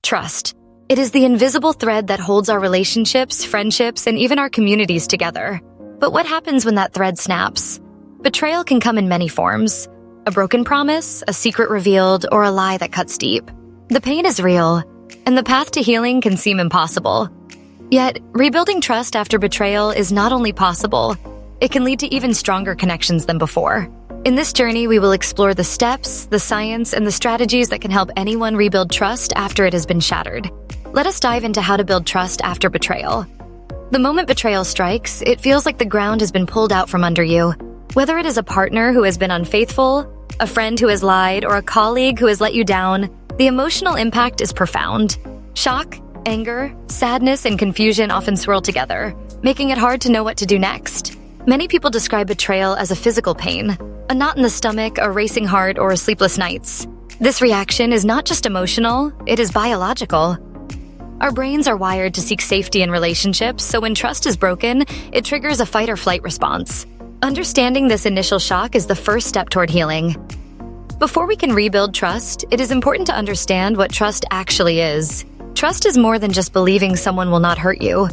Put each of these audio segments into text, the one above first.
Trust. It is the invisible thread that holds our relationships, friendships, and even our communities together. But what happens when that thread snaps? Betrayal can come in many forms. A broken promise, a secret revealed, or a lie that cuts deep. The pain is real, and the path to healing can seem impossible. Yet, rebuilding trust after betrayal is not only possible, it can lead to even stronger connections than before. In this journey, we will explore the steps, the science, and the strategies that can help anyone rebuild trust after it has been shattered. Let us dive into how to build trust after betrayal. The moment betrayal strikes, it feels like the ground has been pulled out from under you. Whether it is a partner who has been unfaithful, a friend who has lied, or a colleague who has let you down, the emotional impact is profound. Shock, anger, sadness, and confusion often swirl together, making it hard to know what to do next. Many people describe betrayal as a physical pain, a knot in the stomach, a racing heart, or sleepless nights. This reaction is not just emotional, it is biological. Our brains are wired to seek safety in relationships, so when trust is broken, it triggers a fight or flight response. Understanding this initial shock is the first step toward healing. Before we can rebuild trust, it is important to understand what trust actually is. Trust is more than just believing someone will not hurt you.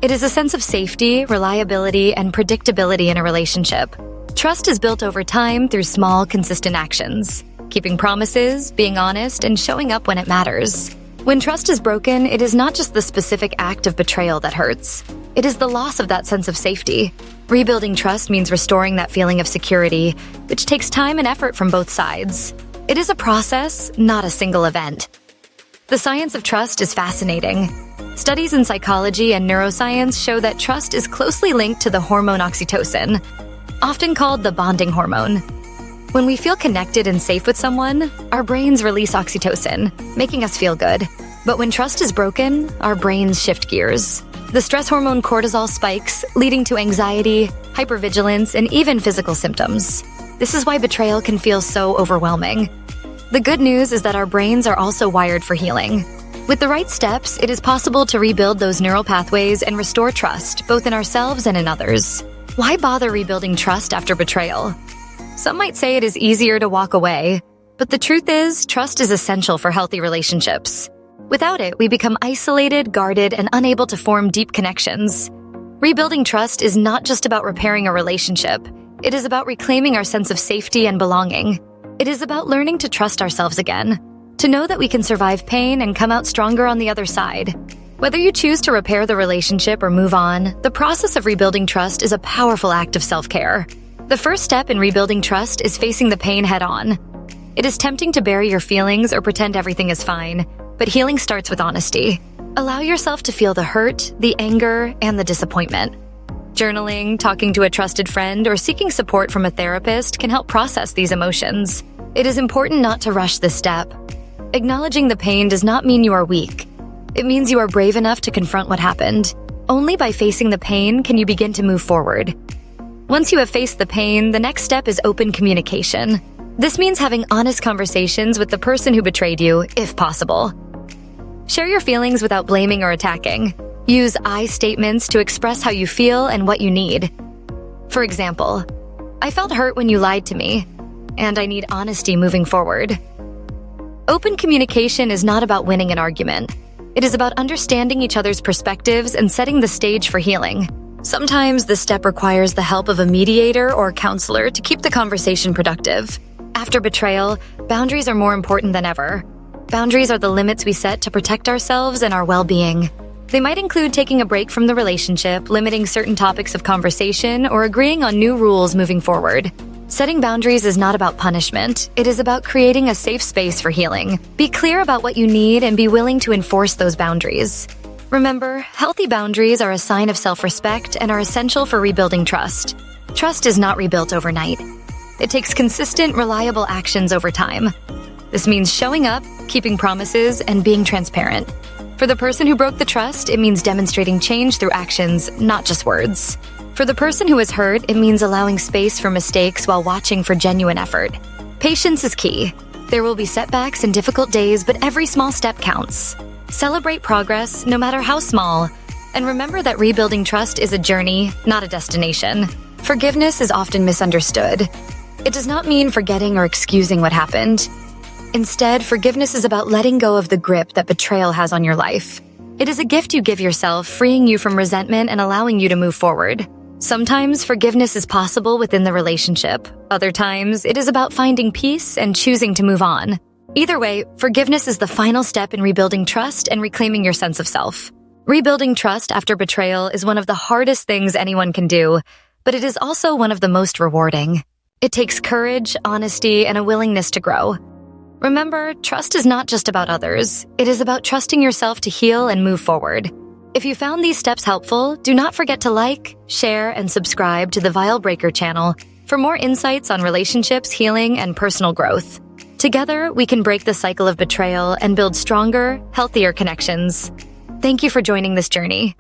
It is a sense of safety, reliability, and predictability in a relationship. Trust is built over time through small, consistent actions. Keeping promises, being honest, and showing up when it matters. When trust is broken, it is not just the specific act of betrayal that hurts. It is the loss of that sense of safety. Rebuilding trust means restoring that feeling of security, which takes time and effort from both sides. It is a process, not a single event. The science of trust is fascinating. Studies in psychology and neuroscience show that trust is closely linked to the hormone oxytocin, often called the bonding hormone. When we feel connected and safe with someone, our brains release oxytocin, making us feel good. But when trust is broken, our brains shift gears. The stress hormone cortisol spikes, leading to anxiety, hypervigilance, and even physical symptoms. This is why betrayal can feel so overwhelming. The good news is that our brains are also wired for healing. With the right steps, it is possible to rebuild those neural pathways and restore trust, both in ourselves and in others. Why bother rebuilding trust after betrayal? Some might say it is easier to walk away, but the truth is, trust is essential for healthy relationships. Without it, we become isolated, guarded, and unable to form deep connections. Rebuilding trust is not just about repairing a relationship. It is about reclaiming our sense of safety and belonging. It is about learning to trust ourselves again, to know that we can survive pain and come out stronger on the other side. Whether you choose to repair the relationship or move on, the process of rebuilding trust is a powerful act of self-care. The first step in rebuilding trust is facing the pain head-on. It is tempting to bury your feelings or pretend everything is fine, but healing starts with honesty. Allow yourself to feel the hurt, the anger, and the disappointment. Journaling, talking to a trusted friend, or seeking support from a therapist can help process these emotions. It is important not to rush this step. Acknowledging the pain does not mean you are weak. It means you are brave enough to confront what happened. Only by facing the pain can you begin to move forward. Once you have faced the pain, the next step is open communication. This means having honest conversations with the person who betrayed you, if possible. Share your feelings without blaming or attacking. Use I statements to express how you feel and what you need. For example, I felt hurt when you lied to me, and I need honesty moving forward. Open communication is not about winning an argument. It is about understanding each other's perspectives and setting the stage for healing. Sometimes this step requires the help of a mediator or counselor to keep the conversation productive. After betrayal, boundaries are more important than ever. Boundaries are the limits we set to protect ourselves and our well-being. They might include taking a break from the relationship, limiting certain topics of conversation, or agreeing on new rules moving forward. Setting boundaries is not about punishment. It is about creating a safe space for healing. Be clear about what you need and be willing to enforce those boundaries. Remember, healthy boundaries are a sign of self-respect and are essential for rebuilding trust. Trust is not rebuilt overnight. It takes consistent, reliable actions over time. This means showing up, keeping promises, and being transparent. For the person who broke the trust, it means demonstrating change through actions, not just words. For the person who is hurt, it means allowing space for mistakes while watching for genuine effort. Patience is key. There will be setbacks and difficult days, but every small step counts. Celebrate progress, no matter how small. And remember that rebuilding trust is a journey, not a destination. Forgiveness is often misunderstood. It does not mean forgetting or excusing what happened. Instead, forgiveness is about letting go of the grip that betrayal has on your life. It is a gift you give yourself, freeing you from resentment and allowing you to move forward. Sometimes forgiveness is possible within the relationship. Other times, it is about finding peace and choosing to move on. Either way, forgiveness is the final step in rebuilding trust and reclaiming your sense of self. Rebuilding trust after betrayal is one of the hardest things anyone can do, but it is also one of the most rewarding. It takes courage, honesty, and a willingness to grow. Remember, trust is not just about others. It is about trusting yourself to heal and move forward. If you found these steps helpful, do not forget to like, share, and subscribe to the Vile Breaker channel for more insights on relationships, healing, and personal growth. Together, we can break the cycle of betrayal and build stronger, healthier connections. Thank you for joining this journey.